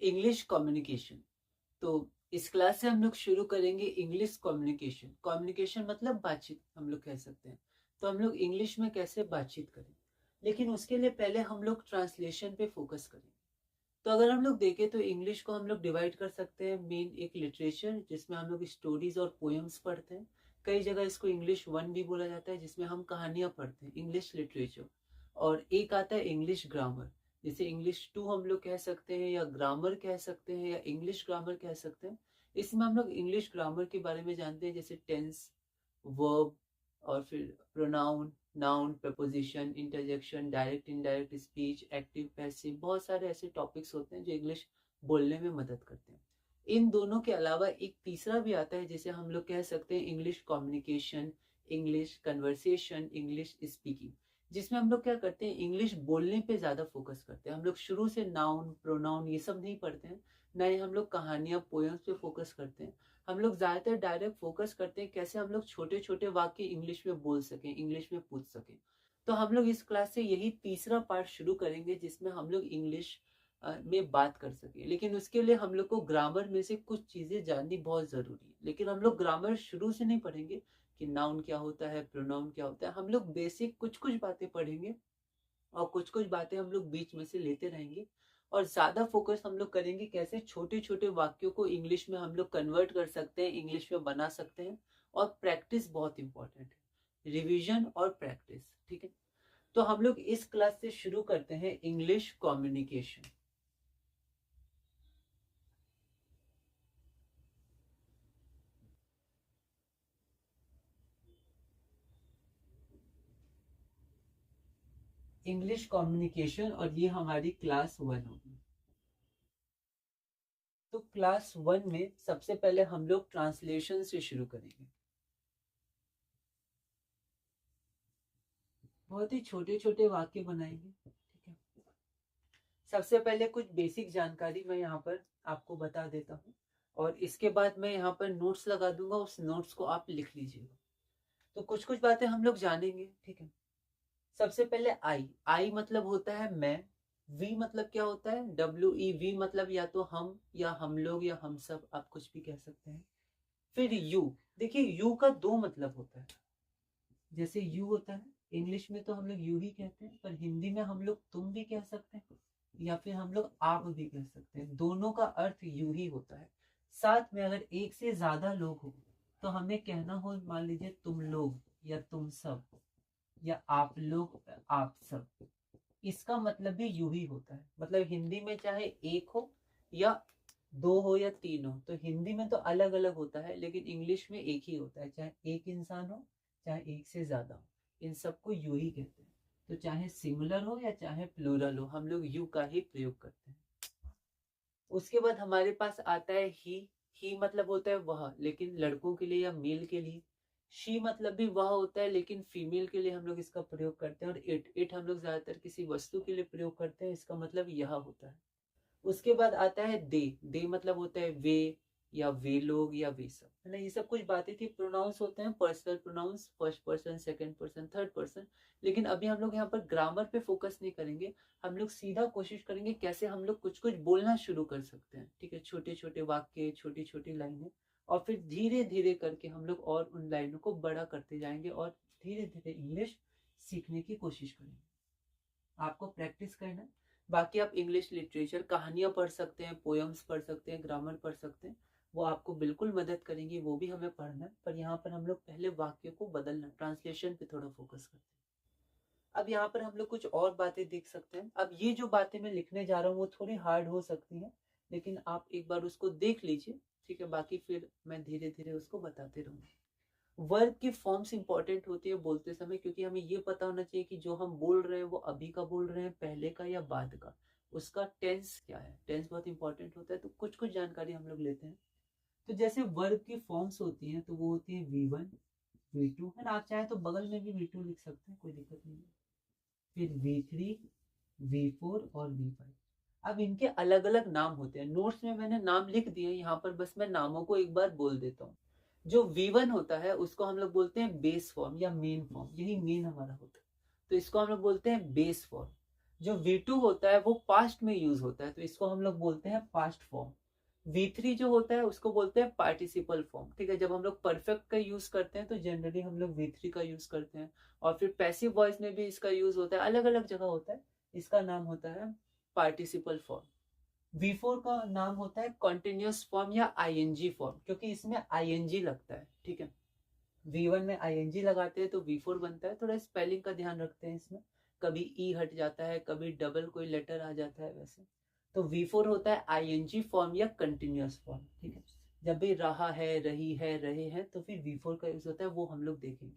English communication. तो इस class से हम लोग शुरू करेंगे इंग्लिश कम्युनिकेशन। कम्युनिकेशन मतलब बातचीत हम लोग कह सकते हैं। तो हम लोग इंग्लिश में कैसे बातचीत करें, लेकिन उसके लिए पहले हम लोग ट्रांसलेशन पे फोकस करें। तो अगर हम लोग देखें तो इंग्लिश को हम लोग डिवाइड कर सकते हैं मेन एक लिटरेचर जिसमें हम लोग स्टोरीज और पोएम्स पढ़ते हैं। कई जगह इसको इंग्लिश वन भी बोला जाता है जिसमें हम कहानियां पढ़ते हैं, इंग्लिश लिटरेचर। और एक आता है इंग्लिश ग्रामर, जिसे इंग्लिश टू हम लोग कह सकते हैं या ग्रामर कह सकते हैं या इंग्लिश ग्रामर कह सकते हैं। इसमें हम लोग इंग्लिश ग्रामर के बारे में जानते हैं, जैसे टेंस, वर्ब, और फिर pronoun, noun, preposition, interjection, direct indirect speech, active passive, बहुत सारे ऐसे टॉपिक्स होते हैं जो इंग्लिश बोलने में मदद करते हैं। इन दोनों के अलावा एक तीसरा भी आता है जिसे हम लोग कह सकते हैं English communication, English conversation, English speaking, जिसमें हम लोग क्या करते हैं, इंग्लिश बोलने पे ज्यादा फोकस करते हैं। हम लोग शुरू से नाउन प्रोनाउन ये सब नहीं पढ़ते हैं, ना ही हम लोग कहानियां पोएम्स पे फोकस करते हैं। हम लोग ज्यादातर डायरेक्ट फोकस करते हैं कैसे हम लोग छोटे छोटे वाक्य इंग्लिश में बोल सकें, इंग्लिश में पूछ सकें। तो हम लोग इस क्लास से यही तीसरा पार्ट शुरू करेंगे जिसमें हम लोग इंग्लिश में बात कर सके। लेकिन उसके लिए हम लोग को ग्रामर में से कुछ चीजें जाननी बहुत जरूरी है। लेकिन हम लोग ग्रामर शुरू से नहीं पढ़ेंगे कि नाउन क्या होता है, प्रोनाउन क्या होता है। हम लोग बेसिक कुछ कुछ बातें पढ़ेंगे और कुछ कुछ बातें हम लोग बीच में से लेते रहेंगे। और ज्यादा फोकस हम लोग करेंगे कैसे छोटे छोटे वाक्यों को इंग्लिश में हम लोग कन्वर्ट कर सकते हैं, इंग्लिश में बना सकते हैं। और प्रैक्टिस बहुत इंपॉर्टेंट है, रिवीजन और प्रैक्टिस। ठीक है, तो हम लोग इस क्लास से शुरू करते हैं इंग्लिश कम्युनिकेशन। इंग्लिश कम्युनिकेशन, और ये हमारी क्लास वन होगी। तो क्लास वन में सबसे पहले हम लोग ट्रांसलेशन से शुरू करेंगे। बहुत ही छोटे छोटे वाक्य बनाएंगे। ठीक है, सबसे पहले कुछ बेसिक जानकारी मैं यहाँ पर आपको बता देता हूँ, और इसके बाद मैं यहाँ पर नोट्स लगा दूंगा, उस नोट्स को आप लिख लीजिएगा। तो कुछ कुछ बातें हम लोग जानेंगे। ठीक है, सबसे पहले आई। आई मतलब होता है मैं। वी मतलब क्या होता है, WE, वी मतलब या तो हम या हम लोग या हम सब, आप कुछ भी कह सकते हैं। फिर यू। देखिए यू का दो मतलब होता है। जैसे यू होता है, इंग्लिश में तो हम लोग यू ही कहते हैं, पर हिंदी में हम लोग तुम भी कह सकते हैं या फिर हम लोग आप भी कह सकते हैं। दोनों का अर्थ यू ही होता है। साथ में अगर एक से ज्यादा लोग हो तो हमें कहना हो, मान लीजिए तुम लोग या तुम सब या आप लोग आप सब, इसका मतलब भी यू ही होता है। मतलब हिंदी में चाहे एक हो या दो हो या तीन हो, तो हिंदी में तो अलग अलग होता है लेकिन इंग्लिश में एक ही होता है। चाहे एक इंसान हो चाहे एक से ज्यादा हो, इन सबको यू ही कहते हैं। तो चाहे सिंगुलर हो या चाहे प्लूरल हो, हम लोग यू का ही प्रयोग करते हैं। उसके बाद हमारे पास आता है ही मतलब होता है वह, लेकिन लड़कों के लिए या मेल के लिए। शी मतलब भी वह होता है लेकिन फीमेल के लिए हम लोग इसका प्रयोग करते हैं। और इट हम लोग ज्यादातर किसी वस्तु के लिए प्रयोग करते हैं, इसका मतलब यह होता है। उसके बाद आता है दे मतलब होता है वे या वे लोग या वे सब, है ना। ये सब कुछ बातें थी। प्रोनाउंस होते हैं personal pronouns, first person, second person, third person. लेकिन अभी हम लोग यहाँ पर ग्रामर पे फोकस नहीं करेंगे। हम लोग सीधा कोशिश करेंगे कैसे हम लोग कुछ कुछ बोलना शुरू कर सकते हैं। ठीक है, छोटे छोटे वाक्य, छोटी छोटी लाइनें, और फिर धीरे धीरे करके हम लोग और उन लाइनों को बड़ा करते जाएंगे और धीरे धीरे इंग्लिश सीखने की कोशिश करेंगे। आपको प्रैक्टिस करना है। बाकी आप इंग्लिश लिटरेचर, कहानियां पढ़ सकते हैं, पोएम्स पढ़ सकते हैं, ग्रामर पढ़ सकते हैं। वो आपको बिल्कुल मदद करेंगी, वो भी हमें पढ़ना है। पर यहाँ पर हम लोग पहले वाक्य को बदलना, ट्रांसलेशन पे थोड़ा फोकस करते हैं। अब यहाँ पर हम लोग कुछ और बातें देख सकते हैं। अब ये जो बातें मैं लिखने जा रहा हूँ वो थोड़ी हार्ड हो सकती हैं, लेकिन आप एक बार उसको देख लीजिए। ठीक है, बाकी फिर मैं धीरे धीरे उसको बताते रहूंगी। वर्ब की फॉर्म्स इंपॉर्टेंट होती है बोलते समय, क्योंकि हमें ये पता होना चाहिए कि जो हम बोल रहे हैं वो अभी का बोल रहे हैं, पहले का या बाद का। उसका टेंस क्या है, टेंस बहुत इंपॉर्टेंट होता है। तो कुछ कुछ जानकारी हम लोग लेते हैं। तो जैसे वर्ब की फॉर्म्स होती हैं तो वो होती है V1, V2, है ना। आप चाहे तो बगल में भी V2 लिख सकते हैं, कोई दिक्कत नहीं है। फिर V3, V4 और V5। अब इनके अलग अलग नाम होते हैं। नोट्स में मैंने नाम लिख दिए, यहाँ पर बस मैं नामों को एक बार बोल देता हूँ। जो V1 होता है उसको हम लोग बोलते हैं बेस फॉर्म या मेन फॉर्म, यही मेन हमारा होता है। तो इसको हम लोग बोलते हैं बेस फॉर्म। जो V2 होता है वो पास्ट में यूज होता है, तो इसको हम लोग बोलते हैं पास्ट फॉर्म। V3 जो होता है उसको बोलते हैं पार्टिसिपल फॉर्म। ठीक है, जब हम लोग परफेक्ट का यूज करते हैं तो जनरली हम लोग V3 का यूज करते हैं। और फिर पैसिव वॉइस में भी इसका यूज होता है, अलग अलग जगह होता है। इसका नाम होता है पार्टिसिपल फॉर्म। V4 का नाम होता है कॉन्टिन्यूअस फॉर्म या ING फॉर्म, क्योंकि इसमें ING लगता है। ठीक है, V1 में ING लगाते हैं तो V4 बनता है। थोड़ा स्पेलिंग का ध्यान रखते हैं इसमें, कभी ई हट जाता है, कभी डबल कोई लेटर आ जाता है वैसे। तो V4 होता है ING फॉर्म या कंटिन्यूअस फॉर्म। ठीक है, जब भी रहा है, रही है, रहे हैं, तो फिर V4 का यूज होता है, वो हम लोग देखेंगे।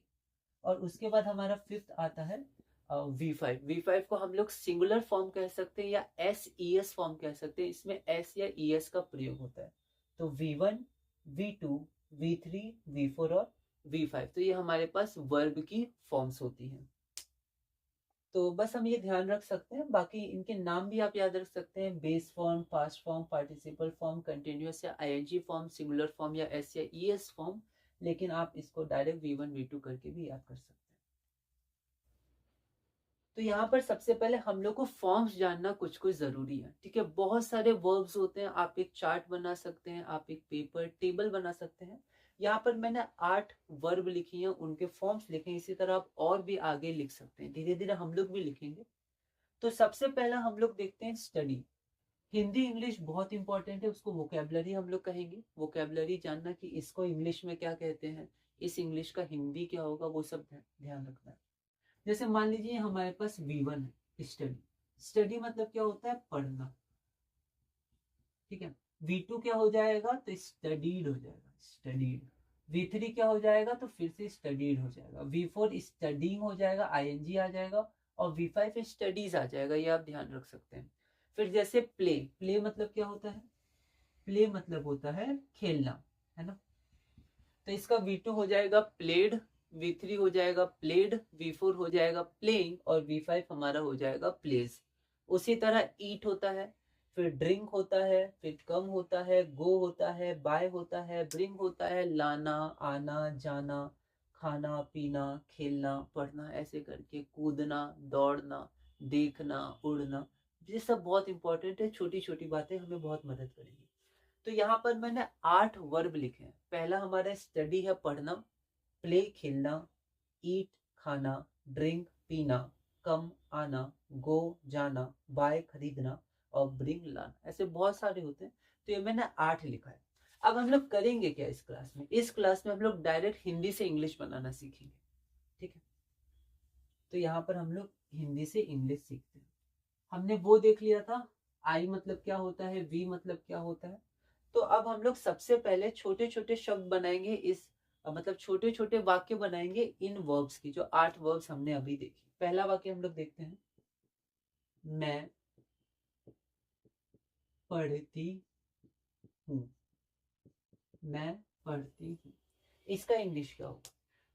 और उसके बाद हमारा फिफ्थ आता है V5। V5 को हम लोग सिंगुलर फॉर्म कह सकते हैं या SES फॉर्म कह सकते हैं। इसमें S या ES का प्रयोग होता है। तो V1, V2, V3, V4 और V5, तो ये हमारे पास वर्ब की फॉर्म्स होती हैं। तो बस हम ये ध्यान रख सकते हैं, बाकी इनके नाम भी आप याद रख सकते हैं, base form, past form, participle form, continuous या ING फॉर्म, सिंगुलर फॉर्म या S या ES फॉर्म। लेकिन आप इसको डायरेक्ट V1 V2 करके भी याद कर सकते हैं। तो यहाँ पर सबसे पहले हम लोग को फॉर्म्स जानना कुछ कुछ जरूरी है। ठीक है, बहुत सारे वर्ब्स होते हैं, आप एक चार्ट बना सकते हैं, आप एक पेपर टेबल बना सकते हैं। यहाँ पर मैंने 8 वर्ब लिखी हैं, उनके फॉर्म्स लिखे हैं। इसी तरह आप और भी आगे लिख सकते हैं, धीरे धीरे हम लोग भी लिखेंगे। तो सबसे पहला हम लोग देखते हैं स्टडी। हिंदी इंग्लिश बहुत इंपॉर्टेंट है, उसको वोकेबलरी हम लोग कहेंगे। वोकेबलरी जानना कि इसको इंग्लिश में क्या कहते हैं, इस इंग्लिश का हिंदी क्या होगा, वो सब ध्यान रखना है। जैसे मान लीजिए हमारे पास V1 है, स्टडी। स्टडी मतलब क्या होता है, पढ़ना। ठीक है, V2 क्या हो जाएगा, तो स्टडीड हो जाएगा, स्टडीड। V3 क्या हो जाएगा, तो फिर से स्टडीड हो जाएगा। V4 स्टडीइंग हो जाएगा, ING आ जाएगा। और V5 स्टडीज आ जाएगा, ये आप ध्यान रख सकते हैं। फिर जैसे प्ले, प्ले मतलब क्या होता है, प्ले मतलब होता है खेलना, है ना। तो इसका V2 हो जाएगा प्लेड, V3 हो जाएगा प्लेड, V4 हो जाएगा प्लेइंग और V5 हमारा हो जाएगा प्लेज। उसी तरह ईट होता है, फिर ड्रिंक होता है, फिर कम होता है, गो होता है, बाय होता है, ब्रिंग होता है, लाना, आना, जाना, खाना, पीना, खेलना, पढ़ना, ऐसे करके कूदना, दौड़ना, देखना, उड़ना। ये सब बहुत इंपॉर्टेंट है, छोटी छोटी बातें हमें बहुत मदद करेंगी। तो यहाँ पर मैंने 8 वर्ब लिखे हैं। पहला हमारा स्टडी है, पढ़ना। प्ले खेलना, ईट खाना, ड्रिंक पीना, कम आना, गो जाना, बाय खरीदना और ब्रिंग लाना, ऐसे बहुत सारे होते हैं। तो ये मैंने 8 लिखा है। अब हम लोग करेंगे क्या इस क्लास में, इस क्लास में हम लोग डायरेक्ट हिंदी से इंग्लिश बनाना सीखेंगे। ठीक है, तो यहाँ पर हम लोग हिंदी से इंग्लिश सीखते हैं। हमने वो देख लिया था, आई मतलब क्या होता है, वी मतलब क्या होता है। तो अब हम लोग सबसे पहले छोटे छोटे शब्द बनाएंगे, इस मतलब छोटे छोटे वाक्य बनाएंगे इन वर्ब्स की, जो 8 वर्ब्स हमने अभी देखी। पहला वाक्य हम लोग देखते हैं, मैं पढ़ती हूँ। मैं पढ़ती हूँ, इसका इंग्लिश क्या होगा,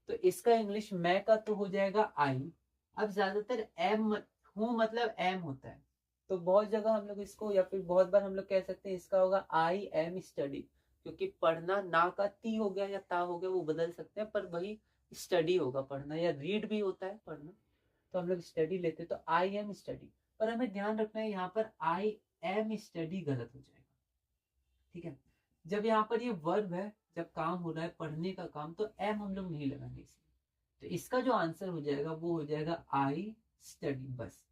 तो इसका इंग्लिश मैं का तो हो जाएगा आई। अब ज्यादातर एम, हूँ मतलब एम होता है, तो बहुत जगह हम लोग इसको, या फिर बहुत बार हम लोग कह सकते हैं इसका होगा आई एम स्टडी। क्योंकि पढ़ना ना का ती हो गया या ता हो गया, वो बदल सकते हैं, पर वही स्टडी होगा पढ़ना, या रीड भी होता है पढ़ना। तो हम लोग स्टडी लेते हैं, तो आई एम स्टडी। पर हमें ध्यान रखना है, यहाँ पर आई एम स्टडी गलत हो जाएगा। ठीक है, जब यहाँ पर ये वर्ब है, जब काम हो रहा है पढ़ने का काम, तो एम हम लोग नहीं लगाएंगे इसमें। तो इसका जो आंसर हो जाएगा वो हो जाएगा आई स्टडी, बस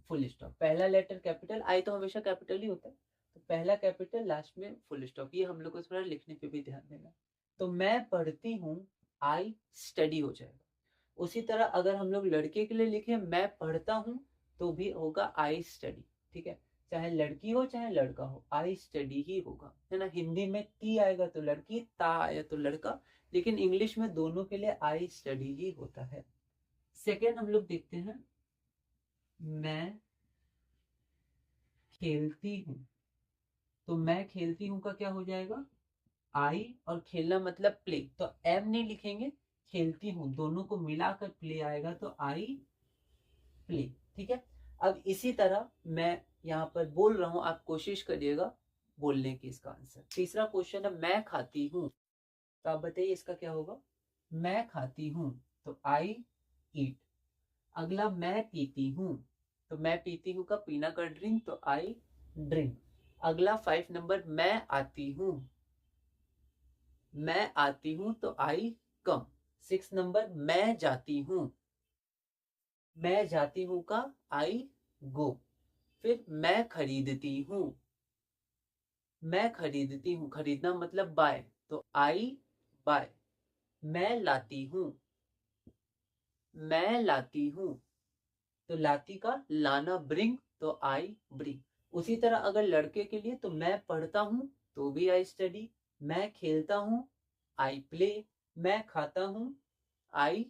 फुल स्टॉप। पहला लेटर कैपिटल, आई तो हमेशा कैपिटल ही होता है, तो पहला कैपिटल, लास्ट में फुल स्टॉप। ये हम लोग को थोड़ा लिखने पे भी ध्यान देना। तो मैं पढ़ती हूँ, आई स्टडी हो जाएगा। उसी तरह अगर हम लोग लड़के के लिए लिखे मैं पढ़ता हूँ, तो भी होगा आई स्टडी। ठीक है, चाहे लड़की हो चाहे लड़का हो, आई स्टडी ही होगा, है ना। हिंदी में ती आएगा तो लड़की, ता आया तो लड़का, लेकिन इंग्लिश में दोनों के लिए आई स्टडी ही होता है। सेकेंड हम लोग देखते हैं, मैं खेलती हूँ। तो मैं खेलती हूँ का क्या हो जाएगा, आई, और खेलना मतलब प्ले, तो एम नहीं लिखेंगे, खेलती हूँ दोनों को मिलाकर प्ले आएगा, तो आई प्ले। ठीक है, अब इसी तरह मैं यहाँ पर बोल रहा हूँ, आप कोशिश करिएगा बोलने की इसका आंसर। तीसरा क्वेश्चन है, मैं खाती हूँ। तो आप बताइए इसका क्या होगा, मैं खाती हूँ तो आई ईट। अगला, मैं पीती हूँ, तो मैं पीती हूँ का पीना का ड्रिंक, तो आई ड्रिंक। अगला 5 नंबर, मैं आती हूँ, मैं आती हूँ तो आई कम। 6 नंबर, मैं जाती हूँ, मैं जाती हूँ का आई गो। फिर मैं खरीदती हूँ, मैं खरीदती हूँ, खरीदना मतलब बाय, तो आई बाय। मैं लाती हूँ, मैं लाती हूँ, तो लाती का लाना ब्रिंग, तो आई ब्रिंग। उसी तरह अगर लड़के के लिए, तो मैं पढ़ता हूँ तो भी आई स्टडी, मैं खेलता हूँ आई प्ले, मैं खाता हूँ आई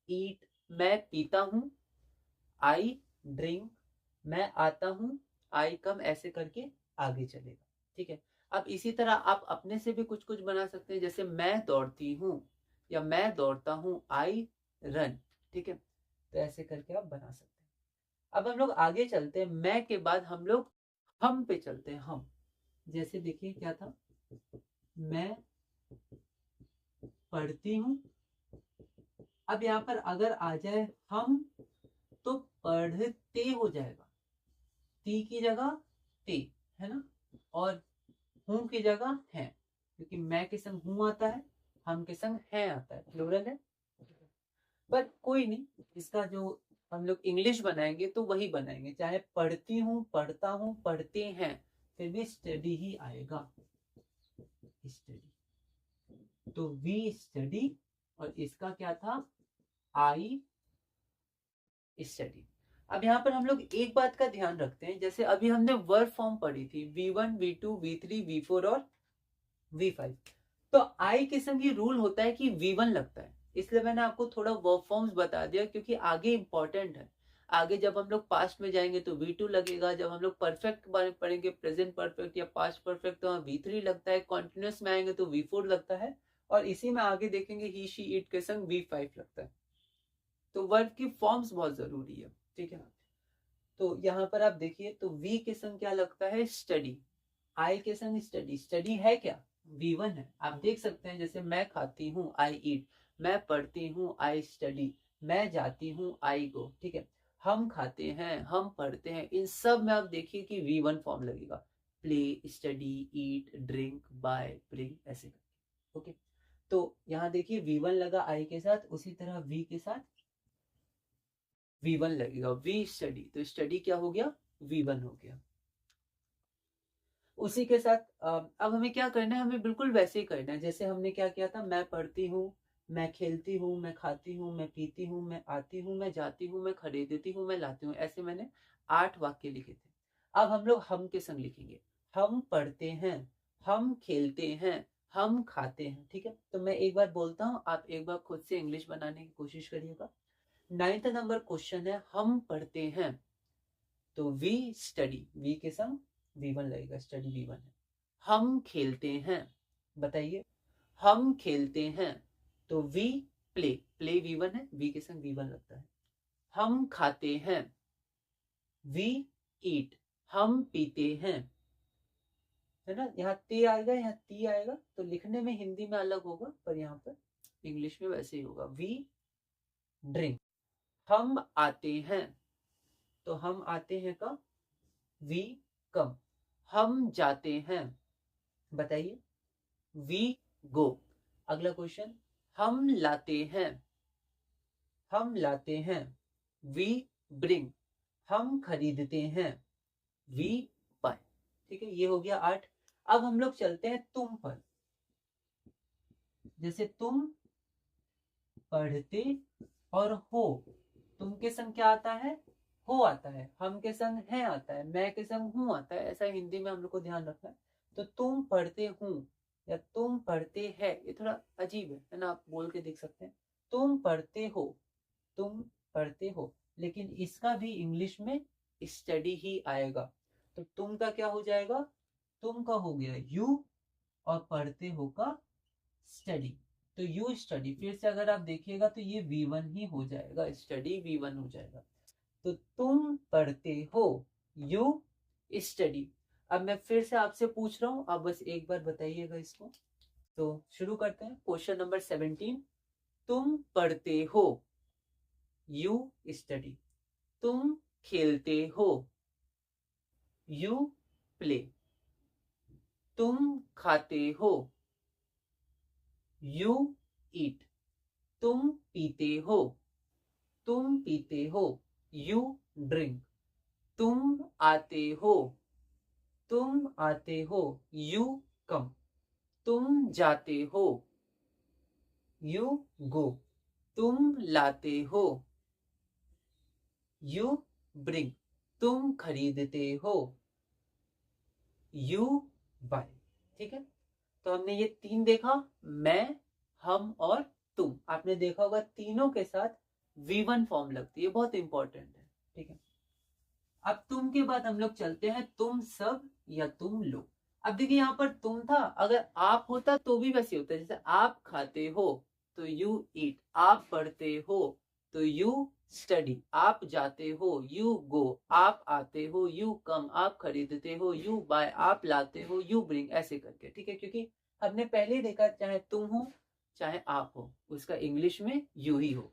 ईट, मैं पीता हूँ आई ड्रिंक, मैं आता हूँ आई कम, ऐसे करके आगे चलेगा। ठीक है। अब इसी तरह आप अपने से भी कुछ कुछ बना सकते हैं, जैसे मैं दौड़ती हूँ या मैं दौड़ता हूँ आई रन। ठीक है, तो ऐसे करके आप बना सकते हैं। अब हम लोग आगे चलते हैं, मैं के बाद हम लोग हम पे चलते हैं। हम, जैसे देखिए क्या था, मैं पढ़ती हूँ। अब यहाँ पर अगर आ जाए हम, तो पढ़ते हो जाएगा, ती की जगह ते, है ना, और हूं की जगह है, क्योंकि मैं के संग हूं आता है, हम के संग है आता है, प्लूरल है। बट कोई नहीं, इसका जो हम लोग इंग्लिश बनाएंगे तो वही बनाएंगे, चाहे पढ़ती हूँ, पढ़ता हूँ, पढ़ते हैं, फिर भी स्टडी ही आएगा, स्टडी। तो वी स्टडी, और इसका क्या था, आई स्टडी। अब यहाँ पर हम लोग एक बात का ध्यान रखते हैं, जैसे अभी हमने वर्ब फॉर्म पढ़ी थी, V1 V2 V3 V4 और V5, तो आई के संग ये रूल होता है कि V1 लगता है, इसलिए मैंने आपको थोड़ा वर्ब फॉर्म्स बता दिया, क्योंकि आगे इंपॉर्टेंट है। आगे जब हम लोग पास्ट में जाएंगे तो V2 लगेगा, जब हम लोग परफेक्ट पढ़ेंगे, प्रेजेंट परफेक्ट या पास्ट परफेक्ट, तो V3 लगता है, कॉन्टिन्यूस में आएंगे तो V4 लगता है, और इसी में आगे देखेंगे ही शी इट के संग V5 लगता है। तो वर्ब की फॉर्म्स बहुत जरूरी है। ठीक है, तो यहाँ पर आप देखिए, तो वी के संग क्या लगता है, स्टडी, आई के संग स्टडी, स्टडी है क्या, V1 है। आप देख सकते हैं, जैसे मैं खाती हूँ आई ईट, मैं पढ़ती हूँ आई स्टडी, मैं जाती हूँ आई गो। ठीक है, हम खाते हैं, हम पढ़ते हैं, इन सब में आप देखिए कि V1 फॉर्म लगेगा, प्ले, स्टडी, ईट, ड्रिंक, बाय, ब्रिंग, ऐसे। ओके, तो यहाँ देखिए V1 लगा आई के साथ, उसी तरह वी के साथ V1 लगेगा, वी स्टडी, तो स्टडी क्या हो गया, V1 हो गया। उसी के साथ अब हमें क्या करना है, हमें बिल्कुल वैसे ही करना है जैसे हमने क्या किया था, मैं पढ़ती हूँ, मैं खेलती हूँ, मैं खाती हूँ, मैं पीती हूँ, मैं आती हूँ, मैं जाती हूँ, मैं खरीदती हूँ, मैं लाती हूँ, ऐसे मैंने 8 वाक्य लिखे थे। अब हम लोग हम के संग लिखेंगे, हम पढ़ते हैं, हम खेलते हैं, हम खाते हैं। ठीक है, तो मैं एक बार बोलता हूँ, आप एक बार खुद से इंग्लिश बनाने की कोशिश करिएगा। 9th नंबर क्वेश्चन है, हम पढ़ते हैं, तो वी स्टडी, वी के संग V1 लगेगा, स्टडी V1 है। हम खेलते हैं, बताइए, हम खेलते हैं, तो वी प्ले, प्ले V1 है, वी के संग V1 लगता है। हम खाते हैं, वी ईट, हम पीते हैं, है ना, यहाँ ते आएगा, यहाँ ती आएगा, तो लिखने में हिंदी में अलग होगा, पर यहाँ पर इंग्लिश में वैसे ही होगा, वी ड्रिंक। हम आते हैं, तो हम आते हैं का वी कम। हम जाते हैं, बताइए, वी गो। अगला क्वेश्चन, हम लाते हैं, हम लाते हैं, वी ब्रिंग। हम खरीदते हैं, वी बाय। ठीक है, ये हो गया 8। अब हम लोग चलते हैं तुम पर, जैसे तुम पढ़ते और हो, तुम के संग क्या आता है, हो आता है, हम के संग है आता है, मैं के संग हूं आता है, ऐसा हिंदी में हम लोग को ध्यान रखना है। तो तुम पढ़ते हूं या तुम पढ़ते हैं, ये थोड़ा अजीब है ना, आप बोल के देख सकते हैं, तुम पढ़ते हो, तुम पढ़ते हो, लेकिन इसका भी इंग्लिश में स्टडी ही आएगा। तो तुम का क्या हो जाएगा, तुम का हो गया यू, और पढ़ते हो का स्टडी, तो यू स्टडी। फिर से अगर आप देखिएगा तो ये V1 ही हो जाएगा, स्टडी V1 हो जाएगा। तो तुम पढ़ते हो, यू स्टडी। अब मैं फिर से आपसे पूछ रहा हूं, आप बस एक बार बताइएगा इसको। तो शुरू करते हैं, क्वेश्चन नंबर 17, तुम पढ़ते हो, यू स्टडी, तुम खेलते हो, यू प्ले। तुम खाते हो, यू ईट। तुम पीते हो, यू ड्रिंक। तुम आते हो, यू कम। तुम जाते हो, यू गो। तुम लाते हो, यू ब्रिंग। तुम खरीदते हो, यू बाय। ठीक है, तो हमने ये तीन देखा, मैं, हम और तुम। आपने देखा होगा तीनों के साथ V1 फॉर्म लगती है, बहुत इंपॉर्टेंट है। ठीक है, अब तुम के बाद हम लोग चलते हैं तुम सब या तुम लोग। अब देखिए यहाँ पर तुम था, अगर आप होता तो भी वैसे होता है। जैसे आप खाते हो तो यू ईट, आप पढ़ते हो तो यू स्टडी, आप जाते हो यू गो, आप आते हो यू कम, आप खरीदते हो यू बाय, आप लाते हो यू ब्रिंग, ऐसे करके। ठीक है, क्योंकि हमने पहले ही देखा चाहे तुम हो चाहे आप हो, उसका इंग्लिश में यू ही होगा।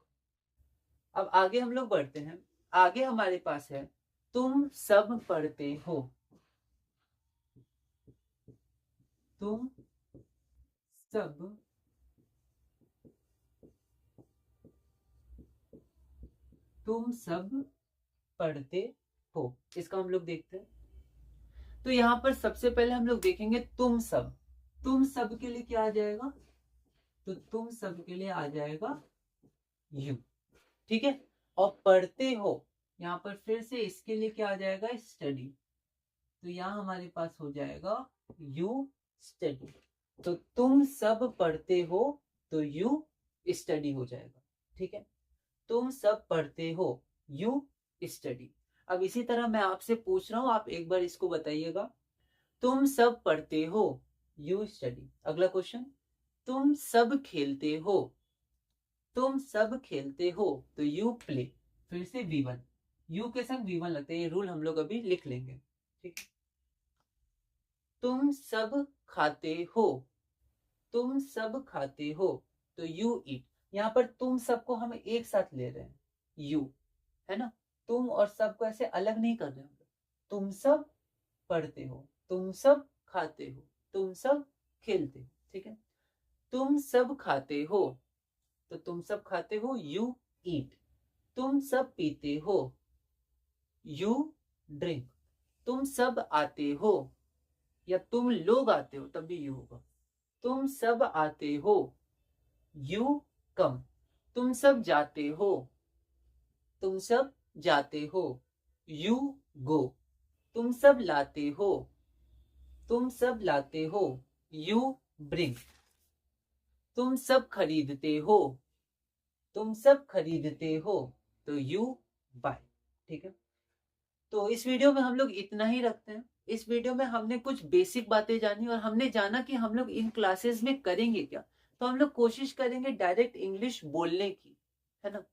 अब आगे हम लोग बढ़ते हैं। आगे हमारे पास है तुम सब पढ़ते हो, तुम सब तुम सब पढ़ते हो, इसका हम लोग देखते हैं। तो यहाँ पर सबसे पहले हम लोग देखेंगे तुम सब। तुम सब के लिए क्या आ जाएगा, तो तुम सब के लिए आ जाएगा यू। ठीक है, और पढ़ते हो, यहाँ पर फिर से इसके लिए क्या आ जाएगा, स्टडी। तो यहाँ हमारे पास हो जाएगा यू स्टडी। तो तुम सब पढ़ते हो तो यू स्टडी हो जाएगा। ठीक है, तुम सब पढ़ते हो, यू स्टडी। अब इसी तरह मैं आपसे पूछ रहा हूं, आप एक बार इसको बताइएगा। तुम सब पढ़ते हो, यू स्टडी। अगला क्वेश्चन, तुम सब खेलते हो, तो यू प्ले। फिर से V1, यू के संग V1 लगते हैं, ये रूल हम लोग अभी लिख लेंगे। ठीक है, तुम सब खाते हो, तो यू ईट। यहाँ पर तुम सबको हम एक साथ ले रहे हैं, यू, है ना। तुम और सब को ऐसे अलग नहीं कर रहे हैं। तुम सब पढ़ते हो, तुम सब खाते हो, तुम सब खेलते हो। ठीक है, तुम सब खाते हो, तो तुम सब खाते हो, यू ईट। तुम सब पीते हो, यू ड्रिंक। तुम सब आते हो, या तुम लोग आते हो, तब भी यू होगा। तुम सब आते हो, यू कम। तुम सब जाते हो, यू गो। तुम सब लाते हो, यू ब्रिंग। तुम सब खरीदते हो, तो यू बाय। ठीक है, तो इस वीडियो में हम लोग इतना ही रखते हैं। इस वीडियो में हमने कुछ बेसिक बातें जानी और हमने जाना कि हम लोग इन क्लासेस में करेंगे क्या। तो हम लोग कोशिश करेंगे डायरेक्ट इंग्लिश बोलने की, है ना।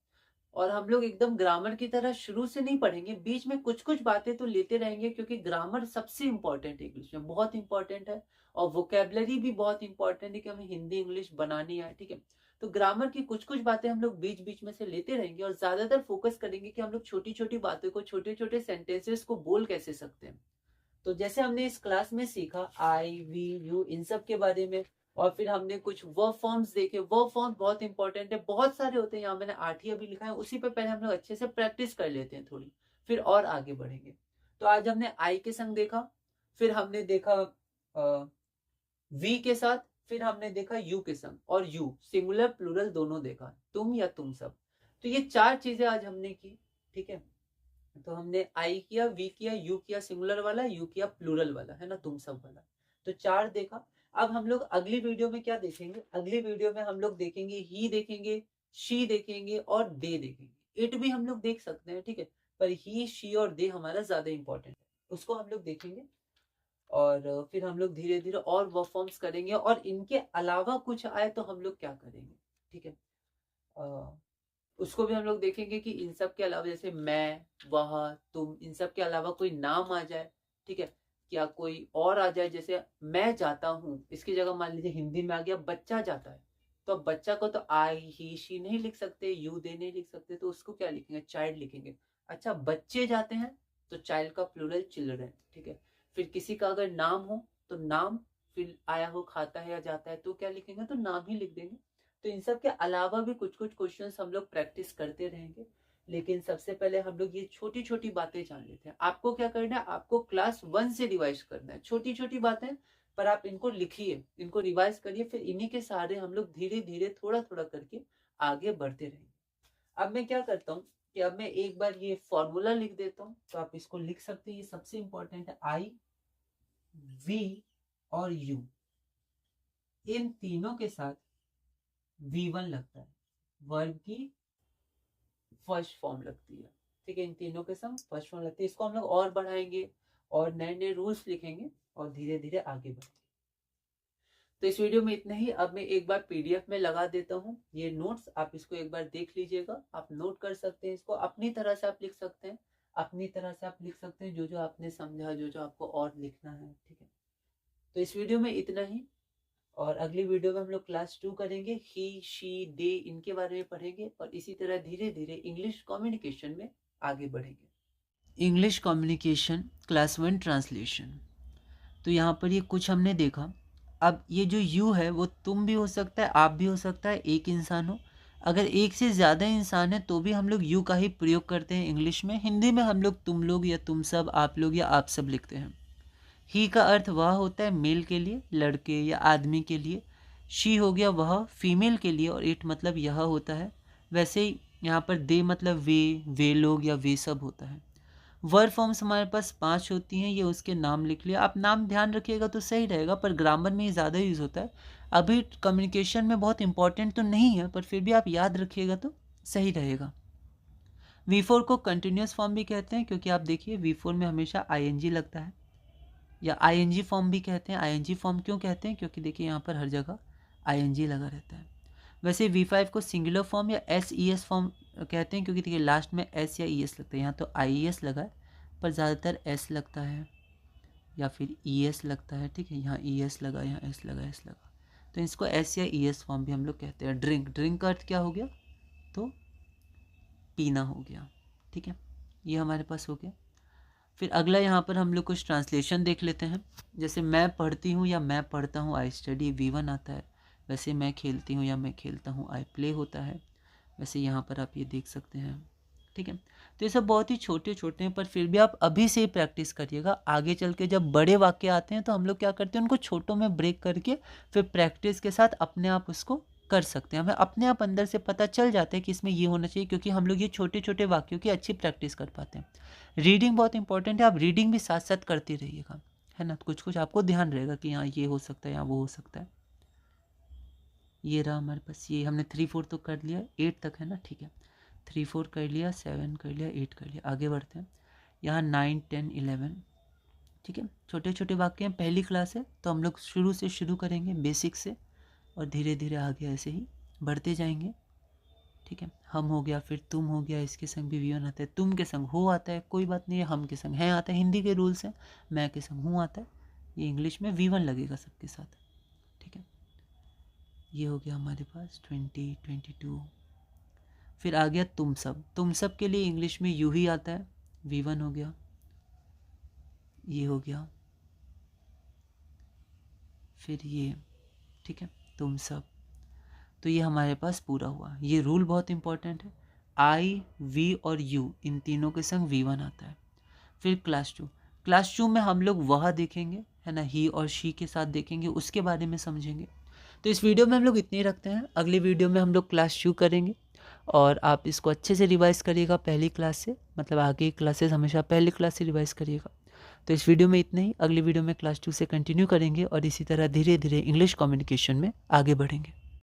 और हम लोग एकदम ग्रामर की तरह शुरू से नहीं पढ़ेंगे, बीच में कुछ कुछ बातें तो लेते रहेंगे, क्योंकि ग्रामर सबसे इंपॉर्टेंट है, इंग्लिश में बहुत इंपॉर्टेंट है। और वोकेबलरी भी बहुत इंपॉर्टेंट है कि हमें हिंदी इंग्लिश बनानी है। ठीक है, तो ग्रामर की कुछ कुछ बातें हम लोग बीच बीच में से लेते रहेंगे, और ज्यादातर फोकस करेंगे कि हम लोग छोटी छोटी बातों को, छोटे छोटे सेंटेंसेस को बोल कैसे सकते हैं। तो जैसे हमने इस क्लास में सीखा आई वी यू इन सब के बारे में, और फिर हमने कुछ वर्ब फॉर्म्स देखे। वर्ब फॉर्म बहुत इंपॉर्टेंट है, बहुत सारे होते हैं, यहाँ मैंने 8 ही अभी लिखा है। उसी पे पहले हम लोग अच्छे से प्रैक्टिस कर लेते हैं थोड़ी, फिर और आगे बढ़ेंगे। तो आज हमने आई के संग देखा, फिर हमने देखा वी के साथ, फिर हमने देखा यू के संग, और यू सिंगुलर प्लूरल दोनों देखा, तुम या तुम सब। तो ये 4 चीजें आज हमने की। ठीक है, तो हमने आई किया, वी किया, यू किया सिंगुलर वाला, यू किया प्लूरल वाला, है ना, तुम सब वाला। तो 4 देखा। अब हम लोग अगली वीडियो में क्या देखेंगे, अगली वीडियो में हम लोग देखेंगे ही देखेंगे, शी देखेंगे और दे देखेंगे। इट भी हम लोग देख सकते हैं, ठीक है, पर ही शी और दे हमारा ज्यादा इंपॉर्टेंट है, उसको हम लोग देखेंगे। और फिर हम लोग धीरे धीरे और वर्क फॉर्म्स करेंगे, और इनके अलावा कुछ आए तो हम लोग क्या करेंगे। ठीक है, उसको भी हम लोग देखेंगे कि इन सब के अलावा, जैसे मैं, वह, तुम, इन सब के अलावा कोई नाम आ जाए। ठीक है, क्या कोई और आ जाए, जैसे मैं जाता हूँ, इसकी जगह मान लीजिए हिंदी में आ गया बच्चा जाता है। तो अब बच्चा को तो आई ही शी नहीं लिख सकते, यू दे नहीं लिख सकते, तो उसको क्या लिखेंगे, चाइल्ड लिखेंगे। अच्छा, बच्चे जाते हैं तो चाइल्ड का प्लूरल चिल्ड्रन, ठीक है। फिर किसी का अगर नाम हो तो नाम, फिर आया हो, खाता है या जाता है तो क्या लिखेंगे, तो नाम ही लिख देंगे। तो इन सब के अलावा भी कुछ कुछ क्वेश्चंस हम लोग प्रैक्टिस करते रहेंगे, लेकिन सबसे पहले हम लोग ये छोटी छोटी बातें जान लेते हैं। आपको क्या करना है, आपको क्लास 1 से रिवाइज करना है छोटी छोटी बातें, पर आप इनको लिखिए, इनको रिवाइज करिए, फिर इन्हीं के सहारे हम लोग धीरे धीरे थोड़ा थोड़ा करके आगे बढ़ते रहेंगे। अब मैं क्या करता हूँ कि अब मैं एक बार ये फॉर्मूला लिख देता हूँ, तो आप इसको लिख सकते हैं। ये सबसे इंपॉर्टेंट है। आई, वी और यू, इन तीनों के साथ V1 लगता है, वर्ब की फर्स्ट फॉर्म लगती है, ठीक है। इन तीनों के संग फर्स्ट फॉर्म लगती है। इसको हम लोग और बढ़ाएंगे और नए नए रूल्स लिखेंगे और धीरे धीरे आगे बढ़ेंगे। तो इस वीडियो में इतना ही। अब मैं एक बार PDF में लगा देता हूँ ये नोट्स, आप इसको एक बार देख लीजिएगा। आप नोट कर सकते हैं, इसको अपनी तरह से आप लिख सकते हैं, अपनी तरह से आप लिख सकते हैं जो जो आपने समझा, जो जो आपको और लिखना है, ठीक है। तो इस वीडियो में इतना ही, और अगली वीडियो में हम लोग क्लास 2 करेंगे, ही, शी, दे, इनके बारे में पढ़ेंगे, और इसी तरह धीरे धीरे इंग्लिश कम्युनिकेशन में आगे बढ़ेंगे। English communication class 1 translation. तो यहाँ पर ये कुछ हमने देखा। अब ये जो यू है वो तुम भी हो सकता है, आप भी हो सकता है, एक इंसान हो। अगर एक से ज़्यादा इंसान है तो भी हम लोग यू का ही प्रयोग करते हैं इंग्लिश में। हिंदी में हम लोग तुम लोग या तुम सब, आप लोग या आप सब लिखते हैं। ही का अर्थ वह होता है मेल के लिए, लड़के या आदमी के लिए। शी हो गया वह, फीमेल के लिए, और इट मतलब यह होता है। वैसे ही यहाँ पर दे मतलब वे लोग या वे सब होता है। वर्ब फॉर्म्स हमारे पास 5 होती हैं, ये उसके नाम लिख लिया। आप नाम ध्यान रखिएगा तो सही रहेगा, पर ग्रामर में ये ज़्यादा यूज़ होता है। अभी कम्युनिकेशन में बहुत इंपॉर्टेंट तो नहीं है, पर फिर भी आप याद रखिएगा तो सही रहेगा। V4 को कंटिन्यूस फॉर्म भी कहते हैं, क्योंकि आप देखिए V4 में हमेशा ING लगता है, या ING फॉर्म भी कहते हैं। ING फॉर्म क्यों कहते हैं, क्योंकि देखिए यहाँ पर हर जगह ING लगा रहता है। वैसे V5 को सिंगुलर फॉर्म या SES फॉर्म कहते हैं, क्योंकि देखिए लास्ट में S या ES लगता है। यहाँ तो IES लगा है, पर ज़्यादातर S लगता है या फिर ES लगता है, ठीक है। यहाँ ES लगा, यहाँ S लगा, S लगा, तो इसको S या ES फॉर्म भी हम लोग कहते हैं। ड्रिंक का अर्थ क्या हो गया, तो पीना हो गया, ठीक है। ये हमारे पास हो गया। फिर अगला यहाँ पर हम लोग कुछ ट्रांसलेशन देख लेते हैं। जैसे मैं पढ़ती हूँ या मैं पढ़ता हूँ, आई स्टडी, V1 आता है। वैसे मैं खेलती हूँ या मैं खेलता हूँ, आई प्ले होता है। वैसे यहाँ पर आप ये देख सकते हैं, ठीक है। तो ये सब बहुत ही छोटे छोटे हैं, पर फिर भी आप अभी से ही प्रैक्टिस करिएगा। आगे चल के जब बड़े वाक्य आते हैं तो हम लोग क्या करते हैं, उनको छोटों में ब्रेक करके फिर प्रैक्टिस के साथ अपने आप उसको कर सकते हैं। हमें अपने आप अंदर से पता चल जाता है कि इसमें ये होना चाहिए, क्योंकि हम लोग ये छोटे छोटे वाक्यों की अच्छी प्रैक्टिस कर पाते हैं। रीडिंग बहुत इंपॉर्टेंट है, आप रीडिंग भी साथ साथ करते रहिएगा, है ना। कुछ कुछ आपको ध्यान रहेगा कि हाँ ये हो सकता है, यहाँ वो हो सकता है। ये रहा हमारे पास, ये हमने 3 4 तो कर लिया, 8 तक है ना, ठीक है। 3 4 कर लिया, 7 कर लिया, 8 कर लिया। आगे बढ़ते हैं। यहाँ 9 10 11, ठीक है। छोटे छोटे वाक्य हैं, पहली क्लास है तो हम लोग शुरू से शुरू करेंगे, बेसिक से, और धीरे धीरे आगे ऐसे ही बढ़ते जाएंगे, ठीक है। हम हो गया, फिर तुम हो गया, इसके संग भी V1 आता है। तुम के संग हो आता है, कोई बात नहीं है। हम के संग है आता है, हिंदी के रूल्स हैं। मैं के संग हूँ आता है, ये इंग्लिश में V1 लगेगा सबके साथ, ठीक है। ये हो गया हमारे पास 20 22। फिर आ गया तुम सब। तुम सब के लिए इंग्लिश में यू ही आता है, V1 हो गया, ये हो गया, फिर ये, ठीक है, तुम सब। तो ये हमारे पास पूरा हुआ। ये रूल बहुत इंपॉर्टेंट है। आई, वी और यू, इन तीनों के संग V1 आता है। फिर क्लास 2। क्लास 2 में हम लोग वह देखेंगे, है ना, ही और शी के साथ देखेंगे, उसके बारे में समझेंगे। तो इस वीडियो में हम लोग इतने ही रखते हैं। अगली वीडियो में हम लोग क्लास 2 करेंगे, और आप इसको अच्छे से रिवाइज करिएगा पहली क्लास से, मतलब आगे क्लासेस हमेशा पहली क्लास से रिवाइज करिएगा। तो इस वीडियो में इतना ही। अगली वीडियो में क्लास 2 से कंटिन्यू करेंगे, और इसी तरह धीरे धीरे इंग्लिश कम्युनिकेशन में आगे बढ़ेंगे।